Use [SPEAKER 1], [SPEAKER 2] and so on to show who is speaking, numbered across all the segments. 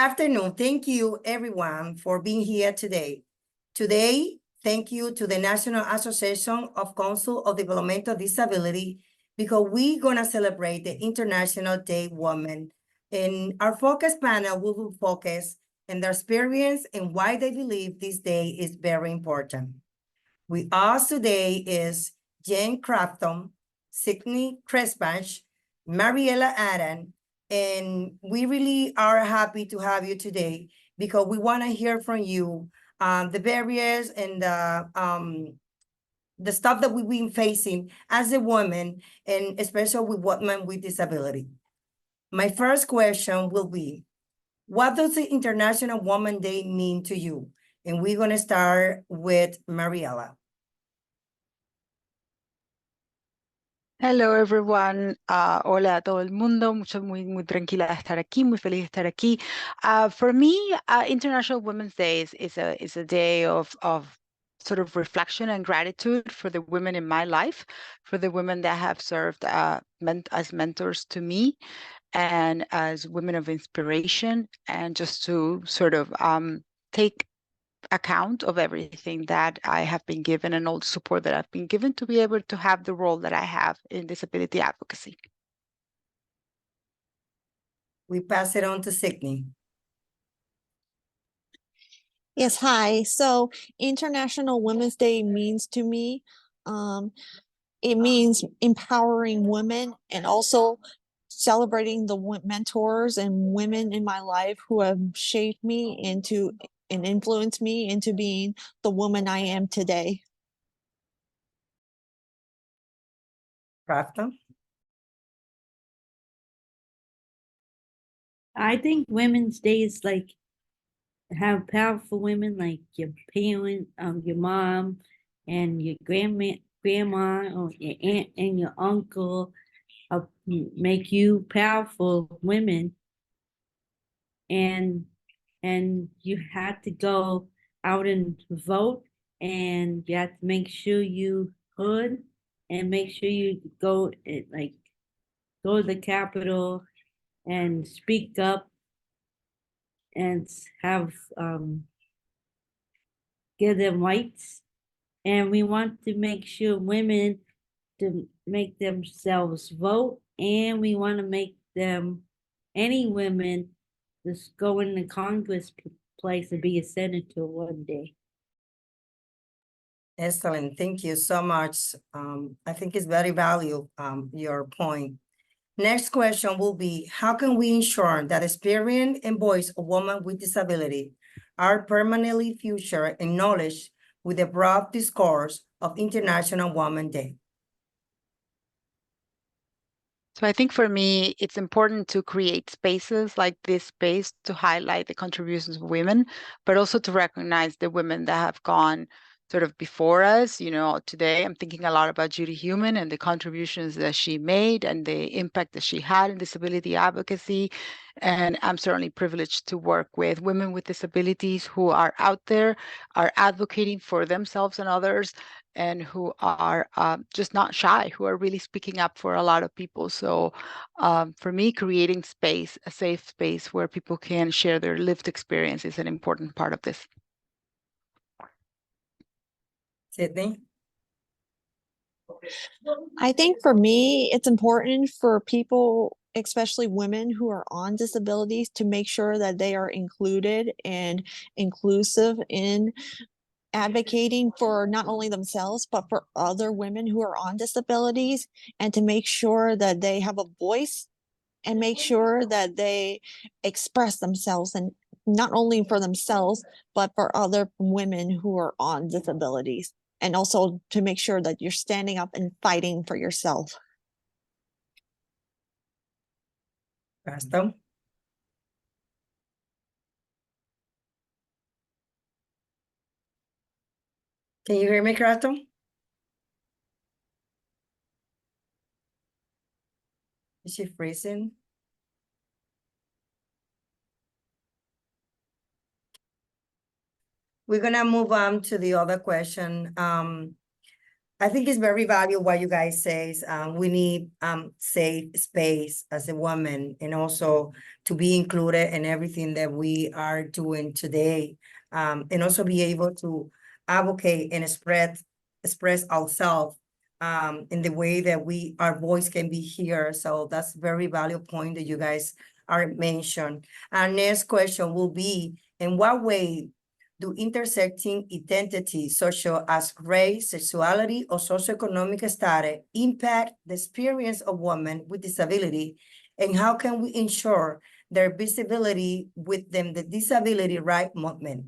[SPEAKER 1] Afternoon. Thank you, everyone, for being here today. Today, thank you to the National Association of Council of Developmental Disability, because we're going to celebrate the International Day Woman. In our focus panel, we will focus on their experience and why they believe this day is very important. With us today is Jenna Crafton, Sydney Krebsbach, Mariela Adams, and we really are happy to have you today because we want to hear from you the barriers and the stuff that we've been facing as a woman, and especially with women with disability. My first question will be, what does the International Women's Day mean to you? And we're going to start with Mariela.
[SPEAKER 2] Hello everyone, hola a todo el mundo, muy tranquila de estar aquí, muy feliz de estar aquí. For me, International Women's Day is a day of sort of reflection and gratitude for the women in my life, for the women that have served as mentors to me and as women of inspiration, and just to sort of take account of everything that I have been given and all the support that I've been given to be able to have the role that I have in disability advocacy.
[SPEAKER 1] We pass it on to Sydney.
[SPEAKER 3] Yes, hi. So International Women's Day means to me, it means empowering women and also celebrating the mentors and women in my life who have shaped me into and influenced me into being the woman I am today.
[SPEAKER 1] Crafton?
[SPEAKER 4] I think Women's Day is like have powerful women like your parent, your mom, and your grandma, or your aunt and your uncle, make you powerful women, and you have to go out and vote, and you have to make sure you heard, and make sure you go to the Capitol and speak up and have give them rights. And we want to make sure women to make themselves vote, and we want to make them, any women, just go in the Congress place and be a senator one day.
[SPEAKER 1] Excellent. Thank you so much. I think it's very valuable, your point. Next question will be, how can we ensure that experience and voice of women with disability are permanently featured and acknowledged with the broad discourse of International Women's Day?
[SPEAKER 2] So I think for me, it's important to create spaces like this space to highlight the contributions of women, but also to recognize the women that have gone sort of before us. You know, today I'm thinking a lot about Judy Heumann and the contributions that she made and the impact that she had in disability advocacy. And I'm certainly privileged to work with women with disabilities who are out there, are advocating for themselves and others, and who are just not shy, who are really speaking up for a lot of people. So for me, creating space, a safe space where people can share their lived experience is an important part of this.
[SPEAKER 1] Sydney?
[SPEAKER 3] I think for me, it's important for people, especially women who are on disabilities, to make sure that they are included and inclusive in advocating for not only themselves, but for other women who are on disabilities, and to make sure that they have a voice and make sure that they express themselves, and not only for themselves, but for other women who are on disabilities. And also to make sure that you're standing up and fighting for yourself.
[SPEAKER 1] Crafton? Can you hear me, Crafton? Is she freezing? We're gonna move on to the other question. I think it's very valuable what you guys say. We need safe space as a woman, and also to be included in everything that we are doing today. And also be able to advocate and express ourselves in the way that our voice can be heard. So that's very valuable point that you guys are mentioned. Our next question will be, in what way do intersecting identities such as race, sexuality, or socioeconomic status impact the experience of women with disability? And how can we ensure their visibility within the disability right movement?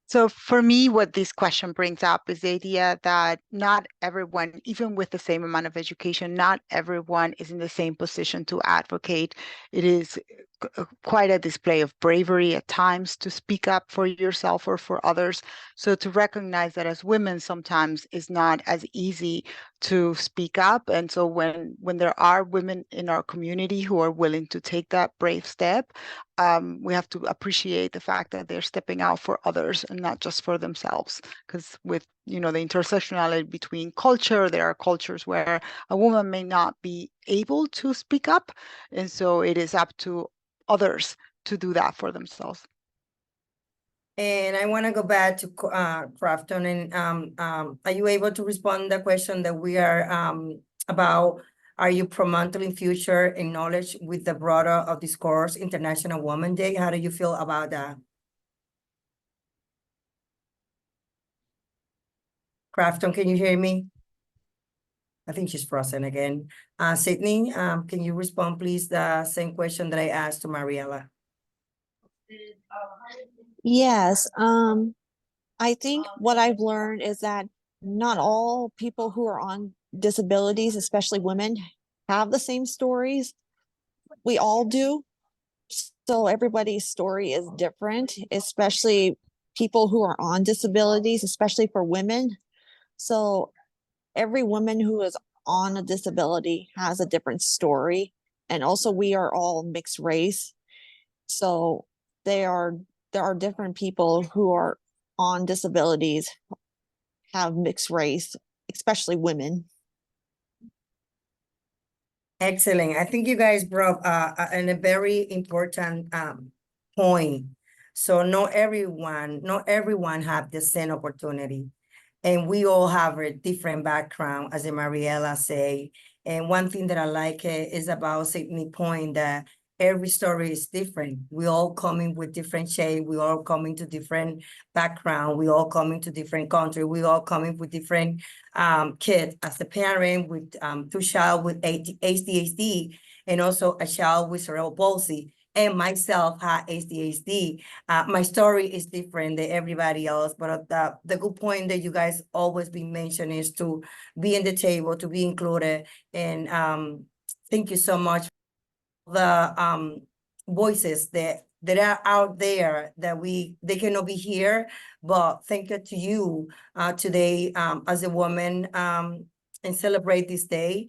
[SPEAKER 2] So for me, what this question brings up is the idea that not everyone, even with the same amount of education, not everyone is in the same position to advocate. It is quite a display of bravery at times to speak up for yourself or for others. So to recognize that as women, sometimes is not as easy to speak up. And so when there are women in our community who are willing to take that brave step, we have to appreciate the fact that they're stepping out for others and not just for themselves. Because with the intersectionality between culture, there are cultures where a woman may not be able to speak up, and so it is up to others to do that for themselves.
[SPEAKER 1] And I want to go back to Crafton, and are you able to respond to the question that we are about? Are you promoting future in knowledge with the broader of this course, International Women's Day? How do you feel about that? Crafton, can you hear me? I think she's frozen again. Sydney, can you respond, please, the same question that I asked to Mariela?
[SPEAKER 3] Yes, I think what I've learned is that not all people who are on disabilities, especially women, have the same stories. We all do. So everybody's story is different, especially people who are on disabilities, especially for women. So every woman who is on a disability has a different story. And also we are all mixed race. So there are different people who are on disabilities, have mixed race, especially women.
[SPEAKER 1] Excellent. I think you guys brought a very important point. So not everyone have the same opportunity. And we all have a different background, as Mariela say. And one thing that I like is about Sydney point that every story is different. We all coming with different shape. We all coming to different background. We all coming to different country. We all coming with different kids. As a parent with 2 child with ADHD, and also a child with cerebral palsy, and myself had ADHD. My story is different than everybody else, but the good point that you guys always been mentioning is to be in the table, to be included. And thank you so much for the voices that are out there that they cannot be here, but thank you to you today as a woman and celebrate this day.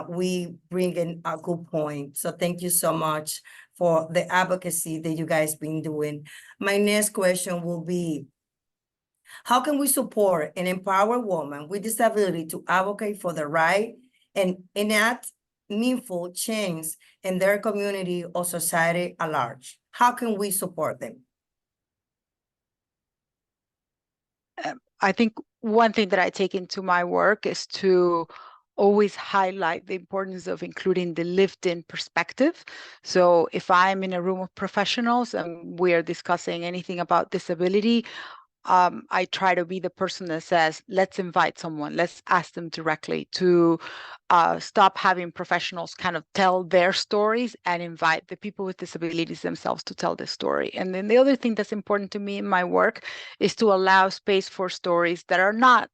[SPEAKER 1] We bring in a good point. So thank you so much for the advocacy that you guys been doing. My next question will be, how can we support and empower women with disability to advocate for the right and enact meaningful change in their community or society at large? How can we support them?
[SPEAKER 2] I think one thing that I take into my work is to always highlight the importance of including the lived-in perspective. So if I'm in a room of professionals and we are discussing anything about disability, I try to be the person that says, let's invite someone, let's ask them directly to stop having professionals kind of tell their stories and invite the people with disabilities themselves to tell their story. And then the other thing that's important to me in my work is to allow space for stories that not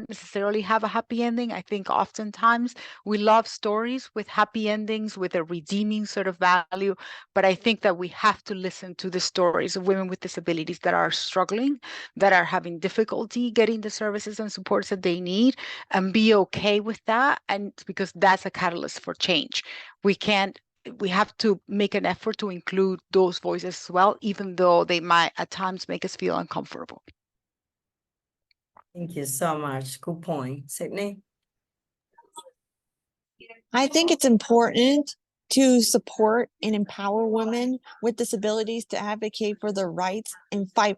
[SPEAKER 2] necessarily have a happy ending. I think oftentimes we love stories with happy endings, with a redeeming sort of value, but I think that we have to listen to the stories of women with disabilities that are struggling, that are having difficulty getting the services and supports that they need, and be okay with that. And because that's a catalyst for change. We have to make an effort to include those voices as well, even though they might at times make us feel uncomfortable.
[SPEAKER 1] Thank you so much. Good point. Sydney?
[SPEAKER 3] I think it's important to support and empower women with disabilities to advocate for their rights and fight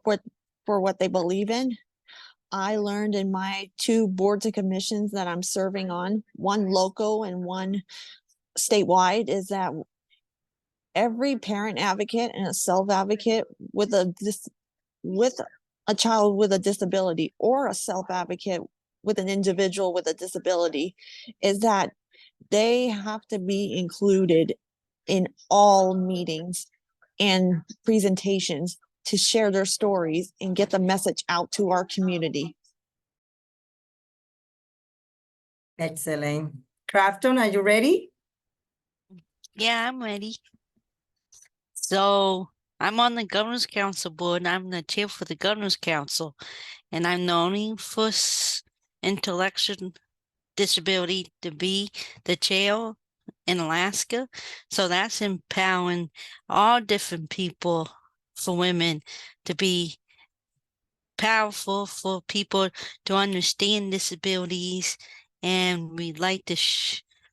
[SPEAKER 3] for what they believe in. I learned in my 2 boards and commissions that I'm serving on, one local and one statewide, is that every parent advocate and a self-advocate with a child with a disability, or a self-advocate with an individual with a disability, is that they have to be included in all meetings and presentations to share their stories and get the message out to our community.
[SPEAKER 1] Excellent. Crafton, are you ready?
[SPEAKER 5] Yeah, I'm ready. So I'm on the Governor's Council board. I'm the chair for the Governor's Council, and I'm the only first intellectual disability to be the chair in Alaska. So that's empowering all different people, for women to be powerful, for people to understand disabilities, and we'd like to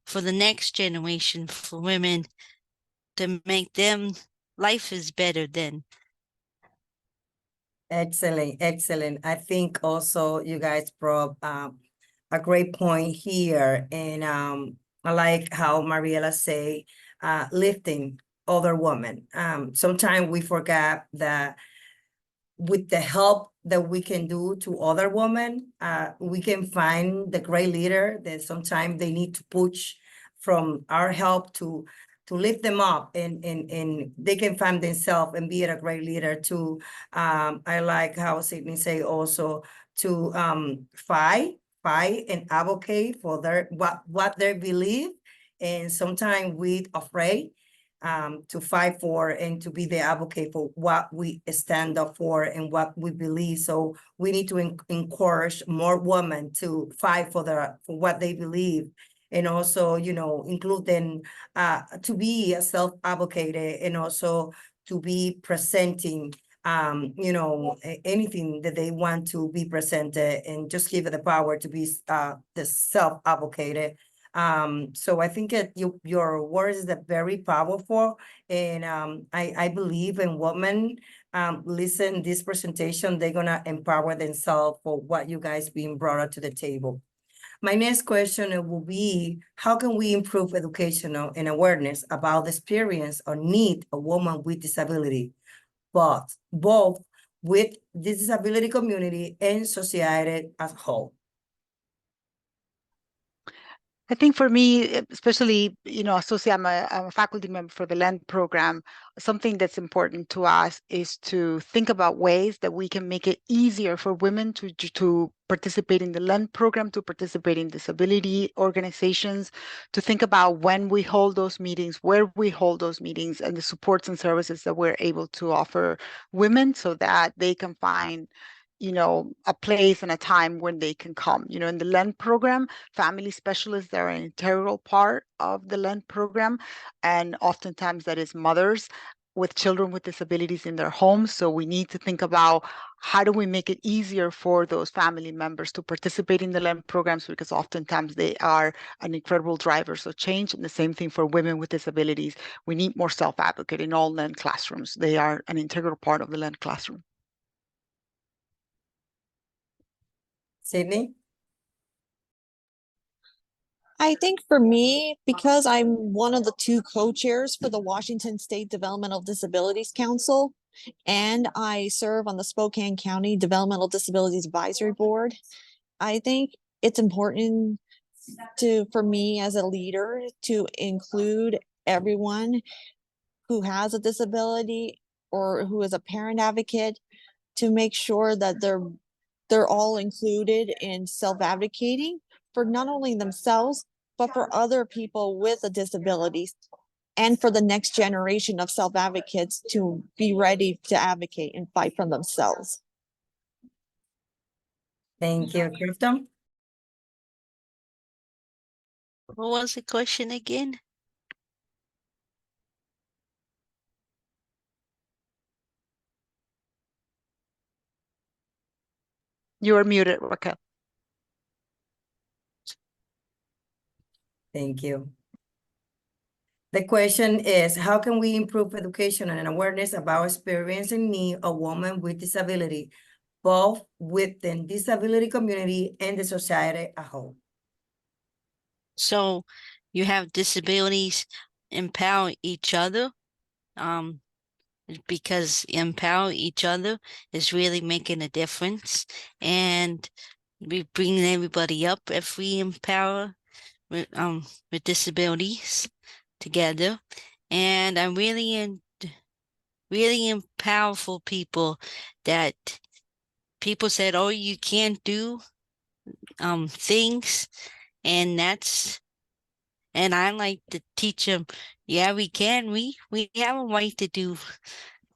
[SPEAKER 5] for the next generation, for women to make them life is better then.
[SPEAKER 1] Excellent, excellent. I think also you guys brought a great point here. And I like how Mariela say lifting other women. Sometimes we forget that with the help that we can do to other women, we can find the great leader that sometimes they need to push from our help to lift them up, and they can find themselves and be a great leader too. I like how Sydney say also to fight and advocate for their what they believe, and sometimes we afraid to fight for and to be the advocate for what we stand up for and what we believe. So we need to encourage more women to fight for for what they believe, and also, you know, include them to be a self-advocate, and also to be presenting you know, anything that they want to be presented, and just give it the power to be the self-advocate. So I think your words are very powerful, and I believe in women listen this presentation, they're gonna empower themselves for what you guys being brought up to the table. My next question will be, how can we improve educational and awareness about the experience or need of women with disability, but both with the disability community and society as a whole?
[SPEAKER 2] I think for me, especially, you know, I'm a faculty member for the LEND program. Something that's important to us is to think about ways that we can make it easier for women to participate in the LEND program, to participate in disability organizations, to think about when we hold those meetings, where we hold those meetings, and the supports and services that we're able to offer women so that they can find, you know, a place and a time when they can come. You know, in the LEND program, family specialists are an integral part of the LEND program, and oftentimes that is mothers with children with disabilities in their homes. So we need to think about how do we make it easier for those family members to participate in the LEND programs, because oftentimes they are an incredible drivers of change. And the same thing for women with disabilities. We need more self-advocate in all LEND classrooms. They are an integral part of the LEND classroom.
[SPEAKER 1] Sydney?
[SPEAKER 3] I think for me, because I'm one of the 2 co-chairs for the Washington State Developmental Disabilities Council, and I serve on the Spokane County Developmental Disabilities Advisory Board, I think it's important for me as a leader to include everyone who has a disability or who is a parent advocate, to make sure that they're all included in self-advocating for not only themselves, but for other people with a disability, and for the next generation of self-advocates to be ready to advocate and fight for themselves.
[SPEAKER 1] Thank you, Crafton.
[SPEAKER 5] What was the question again?
[SPEAKER 2] You are muted, Raquel.
[SPEAKER 1] Thank you. The question is, how can we improve education and awareness about experiencing need of women with disability, both within disability community and the society as a whole?
[SPEAKER 5] So you have disabilities empower each other, because empower each other is really making a difference. And we bring everybody up if we empower with disabilities together. And I'm really in powerful people that people said, oh, you can't do things, and I like to teach them, yeah, we can. We have a right to do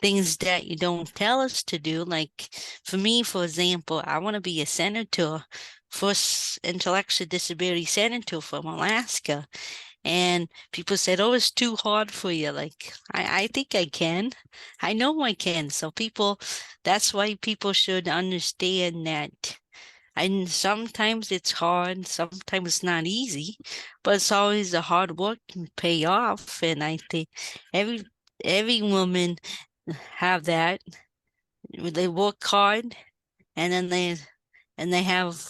[SPEAKER 5] things that you don't tell us to do. Like for me, for example, I want to be a senator, first intellectual disability senator from Alaska. And people said, oh, it's too hard for you. Like, I think I can. I know I can. So that's why people should understand that. And sometimes it's hard, sometimes it's not easy, but it's always the hard work can pay off. And I think every woman have that. They work hard, and then they have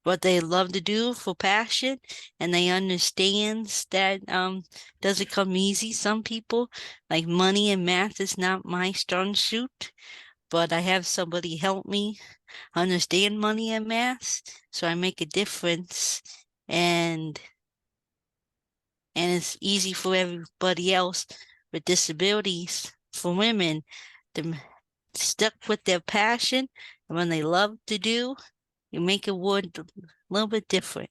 [SPEAKER 5] what they love to do for passion, and they understands that doesn't come easy. Some people, like money and math is not my strong suit, but I have somebody help me understand money and math, so I make a difference, and it's easy for everybody else with disabilities, for women, to stuck with their passion, and when they love to do, you make it world a little bit different.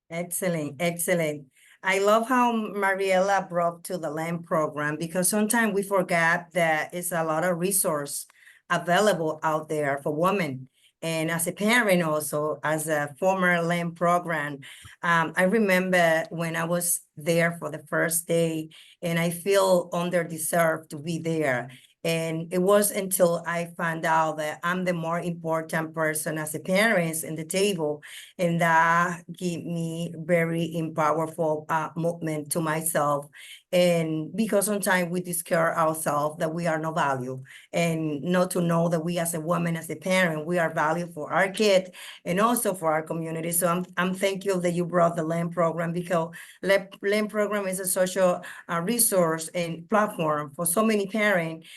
[SPEAKER 1] Excellent, excellent. I love how Mariela brought to the LAM program, because sometimes we forget that it's a lot of resource available out there for women. And as a parent also, as a former LAM program, I remember when I was there for the first day, and I feel underdeserved to be there. And it was until I found out that I'm the more important person as a parent in the table, and that gave me very powerful movement to myself. And because sometimes we discourage ourselves that we are no value, and not to know that we as a woman, as a parent, we are valued for our kid and also for our community. So I'm thankful that you brought the LAM program, because LAM program is a social resource and platform for so many parents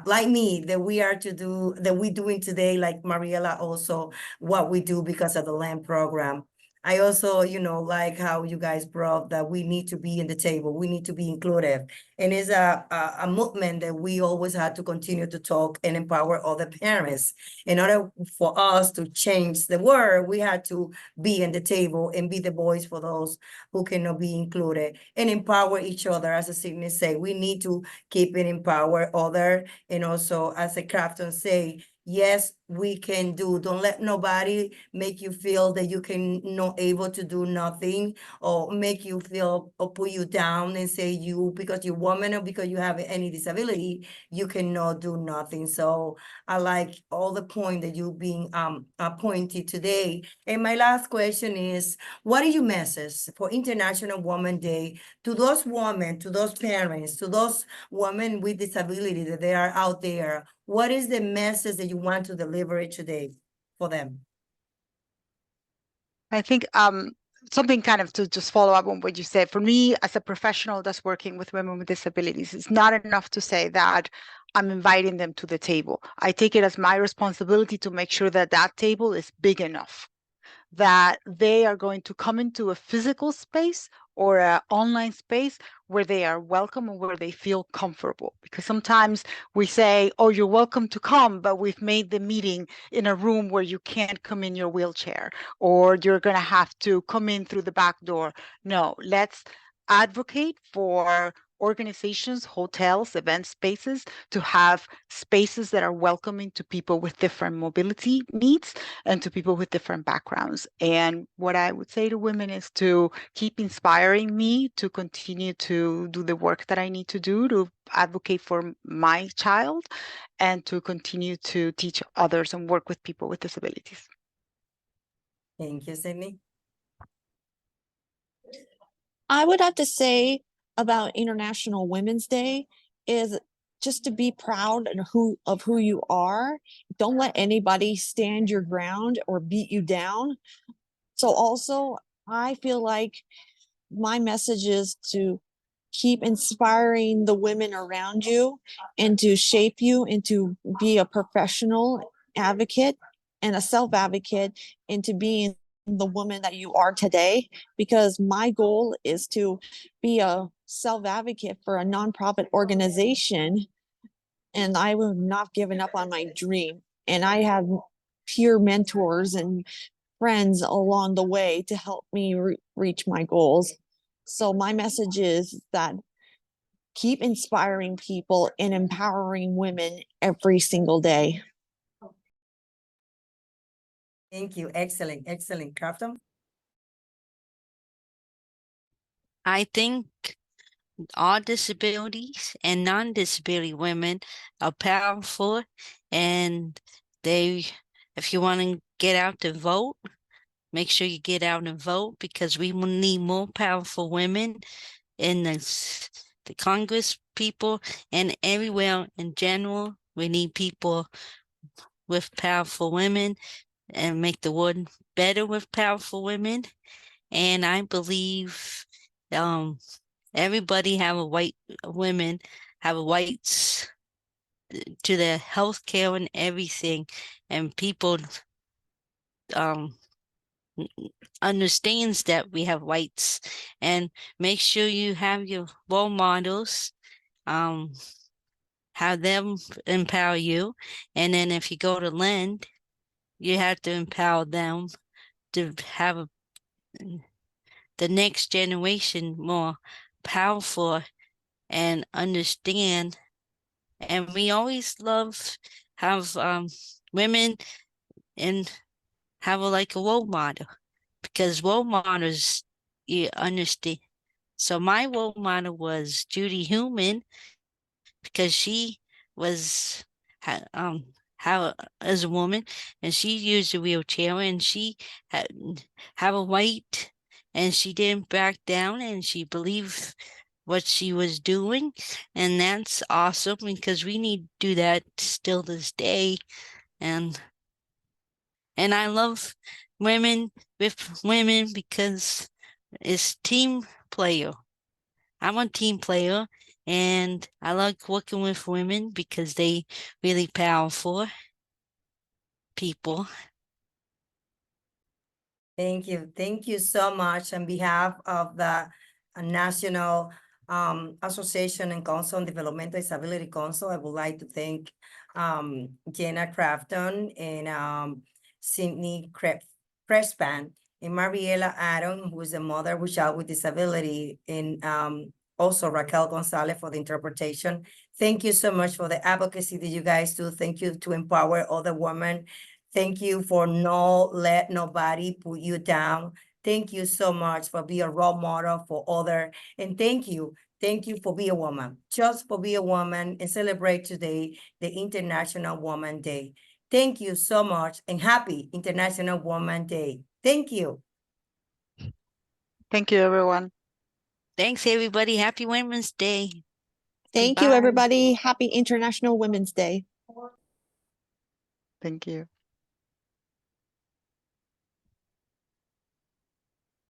[SPEAKER 1] like me, that we're doing today, like Mariela also, what we do because of the LAM program. I also, like how you guys brought that we need to be in the table, we need to be inclusive. And it's a movement that we always have to continue to talk and empower other parents. In order for us to change the world, we had to be in the table and be the voice for those who cannot be included, and empower each other. As the sickness say, we need to keep it empower other. And also, as the Crafton say, yes, we can do. Don't let nobody make you feel that you can not able to do nothing, or make you feel or put you down and say you, because you're woman or because you have any disability, you cannot do nothing. So I like all the point that you being appointed today. And my last question is, what are your message for International Women's Day to those women, to those parents, to those women with disability that they are out there? What is the message that you want to deliver today for them?
[SPEAKER 2] I think something kind of to just follow up on what you said. For me, as a professional that's working with women with disabilities, it's not enough to say that I'm inviting them to the table. I take it as my responsibility to make sure that that table is big enough, that they are going to come into a physical space or an online space where they are welcome and where they feel comfortable. Because sometimes we say, oh, you're welcome to come, but we've made the meeting in a room where you can't come in your wheelchair, or you're going to have to come in through the back door. No, let's advocate for organizations, hotels, event spaces to have spaces that are welcoming to people with different mobility needs and to people with different backgrounds. And what I would say to women is to keep inspiring me to continue to do the work that I need to do to advocate for my child and to continue to teach others and work with people with disabilities.
[SPEAKER 1] Thank you, Sydney.
[SPEAKER 3] I would have to say about International Women's Day is just to be proud of who you are. Don't let anybody stand your ground or beat you down. So also, I feel like my message is to keep inspiring the women around you and to shape you into be a professional advocate and a self-advocate into being the woman that you are today, because my goal is to be a self-advocate for a nonprofit organization, and I have not given up on my dream. And I have peer mentors and friends along the way to help me reach my goals. So my message is that keep inspiring people and empowering women every single day.
[SPEAKER 1] Thank you. Excellent, excellent. Crafton?
[SPEAKER 5] I think all disabilities and non-disability women are powerful, and if you want to get out to vote, make sure you get out and vote, because we will need more powerful women in the Congress people and everywhere in general. We need people with powerful women and make the world better with powerful women. And I believe everybody women have rights to their health care and everything, and people understands that we have rights. And make sure you have your role models, have them empower you, and then if you go to lend, you have to empower them to have the next generation more powerful and understand. And we always have women and have like a role model, because role models, you understand. So my role model was Judy Heumann, because she was how as a woman, and she used a wheelchair, and she had have a right, and she didn't back down, and she believed what she was doing. And that's awesome, because we need to do that still this day. And I love women with women, because it's team player. I'm a team player, and I like working with women because they really powerful people.
[SPEAKER 1] Thank you. Thank you so much. On behalf of the National Association and Council on Developmental Disability Council, I would like to thank Jenna Crafton and Sydney Krebsbach and Mariela Adams, who is a mother with child with disability, and also Raquel Gonzalez for the interpretation. Thank you so much for the advocacy that you guys do. Thank you to empower other women. Thank you for not let nobody put you down. Thank you so much for being a role model for other. And thank you for being a woman. Just for being a woman and celebrate today, the International Woman Day. Thank you so much and happy International Woman Day. Thank you.
[SPEAKER 2] Thank you, everyone.
[SPEAKER 5] Thanks, everybody. Happy Women's Day.
[SPEAKER 3] Thank
[SPEAKER 5] Goodbye.
[SPEAKER 3] you, everybody. Happy International Women's Day.
[SPEAKER 2] Thank you.